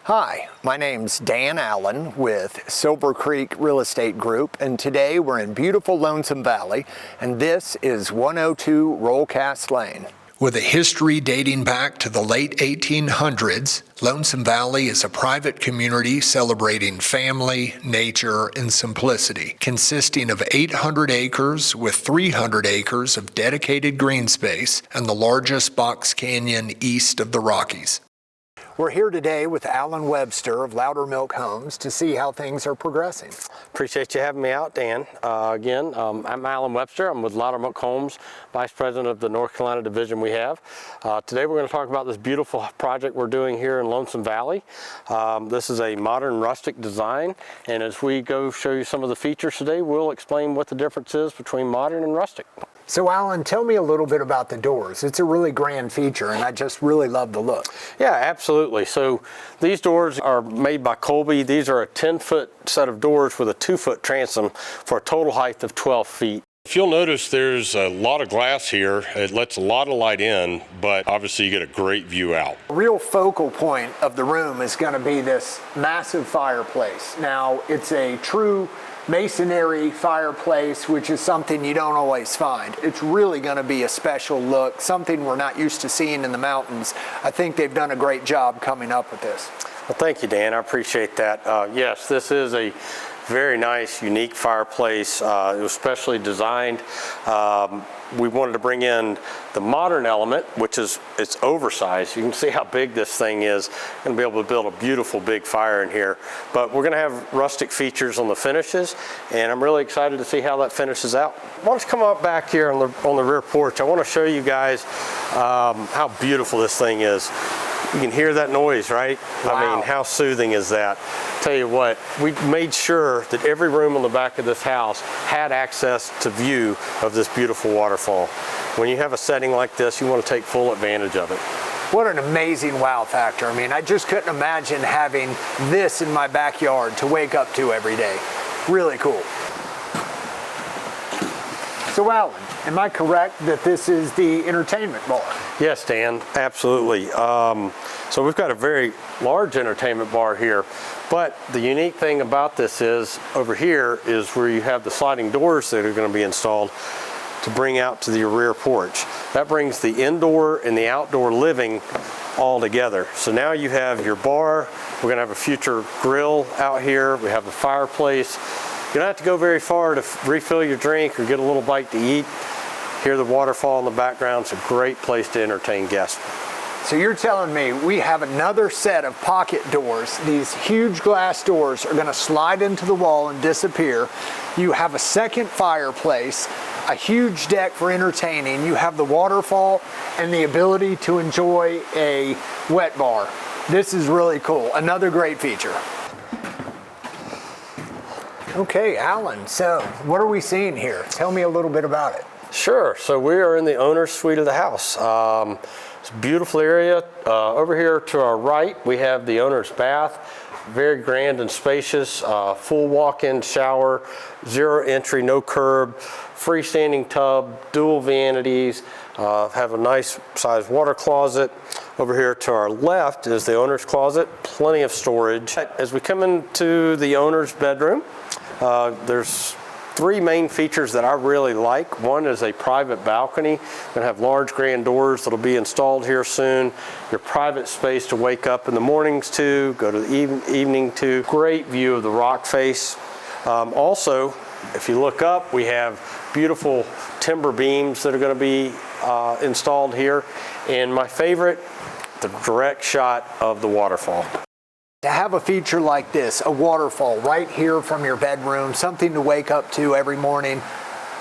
Hi, my name's Dan Allen with Silver Creek Real Estate Group, and today we're in beautiful Lonesome Valley, and this is 102 Rollcast Lane. With a history dating back to the late 1800s, Lonesome Valley is a private community celebrating family, nature, and simplicity, consisting of 800 acres with 300 acres of dedicated green space and the largest box canyon east of the Rockies. We're here today with Alan Webster of Loudermilk Homes to see how things are progressing. Appreciate you having me out, Dan. I'm Alan Webster. I'm with Loudermilk Homes, Vice President of the North Carolina division we have. Today we're going to talk about this beautiful project we're doing here in Lonesome Valley. This is a modern rustic design, and as we go show you some of the features today, we'll explain what the difference is between modern and rustic. So Alan, tell me a little bit about the doors. It's a really grand feature, and I just really love the look. Yeah, absolutely. So these doors are made by Colby. These are a 10-foot set of doors with a 2-foot transom for a total height of 12 feet. If you'll notice, there's a lot of glass here. It lets a lot of light in, but obviously you get a great view out. The real focal point of the room is going to be this massive fireplace. Now, it's a true masonry fireplace, which is something you don't always find. It's really going to be a special look, something we're not used to seeing in the mountains. I think they've done a great job coming up with this. Well, thank you, Dan. I appreciate that. Yes, this is a very nice, unique fireplace. It was specially designed. We wanted to bring in the modern element, which is it's oversized. You can see how big this thing is. Going to be able to build a beautiful big fire in here. But we're going to have rustic features on the finishes, and I'm really excited to see how that finishes out. Why don't you come up back here on the rear porch? I want to show you guys how beautiful this thing is. You can hear that noise, right? Wow. I mean, how soothing is that? Tell you what, we made sure that every room on the back of this house had access to view of this beautiful waterfall. When you have a setting like this, you want to take full advantage of it. What an amazing wow factor. I mean, I just couldn't imagine having this in my backyard to wake up to every day. Really cool. So Alan, am I correct that this is the entertainment bar? Yes, Dan, absolutely. So we've got a very large entertainment bar here, but the unique thing about this is over here is where you have the sliding doors that are going to be installed to bring out to the rear porch. That brings the indoor and the outdoor living all together. So now you have your bar. We're going to have a future grill out here. We have the fireplace. You don't have to go very far to refill your drink or get a little bite to eat. Hear the waterfall in the background. It's a great place to entertain guests. So you're telling me we have another set of pocket doors. These huge glass doors are going to slide into the wall and disappear. You have a second fireplace, a huge deck for entertaining. You have the waterfall and the ability to enjoy a wet bar. This is really cool. Another great feature. Okay, Alan, so what are we seeing here? Tell me a little bit about it. Sure. So we are in the owner's suite of the house. It's a beautiful area. Over here to our right, we have the owner's bath. Very grand and spacious. Full walk-in shower, zero entry, no curb, freestanding tub, dual vanities. Have a nice sized water closet. Over here to our left is the owner's closet. Plenty of storage. As we come into the owner's bedroom, there's three main features that I really like. One is a private balcony. We're gonna have large grand doors that'll be installed here soon. Your private space to wake up in the mornings to, go to the evening to. Great view of the rock face. Also, if you look up, we have beautiful timber beams that are gonna be installed here. And my favorite, the direct shot of the waterfall. To have a feature like this, a waterfall right here from your bedroom, something to wake up to every morning,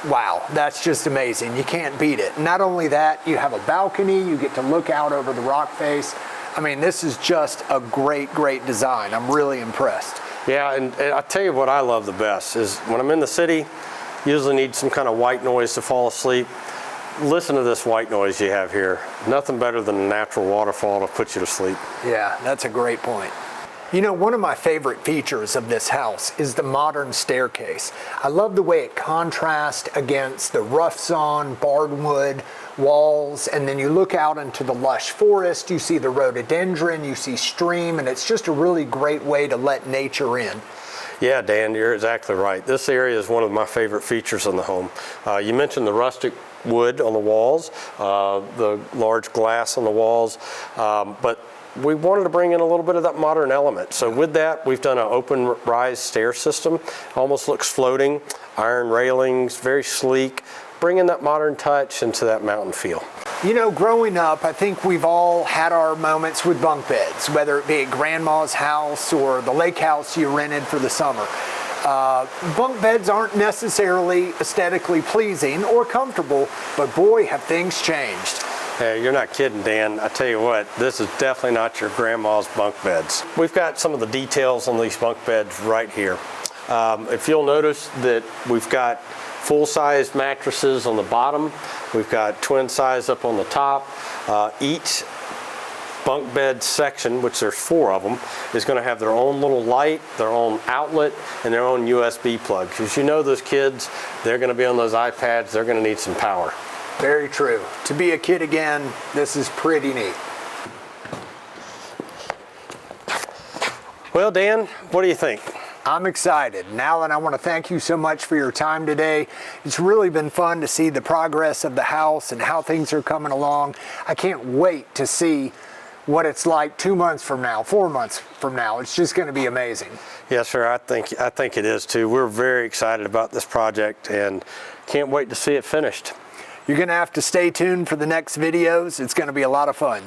wow, that's just amazing. You can't beat it. Not only that, you have a balcony, you get to look out over the rock face. I mean, this is just a great, great design. I'm really impressed. Yeah, and I tell you what I love the best is when I'm in the city, usually need some kind of white noise to fall asleep. Listen to this white noise you have here. Nothing better than a natural waterfall to put you to sleep. Yeah, that's a great point. You know, one of my favorite features of this house is the modern staircase. I love the way it contrasts against the rough sawn, barred wood walls, and then you look out into the lush forest, you see the rhododendron, you see stream, and it's just a really great way to let nature in. Yeah, Dan, you're exactly right. This area is one of my favorite features in the home. You mentioned the rustic wood on the walls, the large glass on the walls, but we wanted to bring in a little bit of that modern element. So with that, we've done an open rise stair system. Almost looks floating, iron railings, very sleek, bringing that modern touch into that mountain feel. You know, growing up, I think we've all had our moments with bunk beds, whether it be at grandma's house or the lake house you rented for the summer. Bunk beds aren't necessarily aesthetically pleasing or comfortable, but boy, have things changed. Hey, you're not kidding, Dan. I tell you what, this is definitely not your grandma's bunk beds. We've got some of the details on these bunk beds right here. If you'll notice that we've got full-size mattresses on the bottom. We've got twin size up on the top. Each bunk bed section, which there's 4 of them, is going to have their own little light, their own outlet, and their own USB plug. Because you know those kids, they're going to be on those iPads, they're going to need some power. Very true. To be a kid again, this is pretty neat. Well, Dan, what do you think? I'm excited. And Alan, I want to thank you so much for your time today. It's really been fun to see the progress of the house and how things are coming along. I can't wait to see what it's like 2 months from now, 4 months from now. It's just going to be amazing. Yes, sir. I think it is too. We're very excited about this project and can't wait to see it finished. You're going to have to stay tuned for the next videos. It's going to be a lot of fun.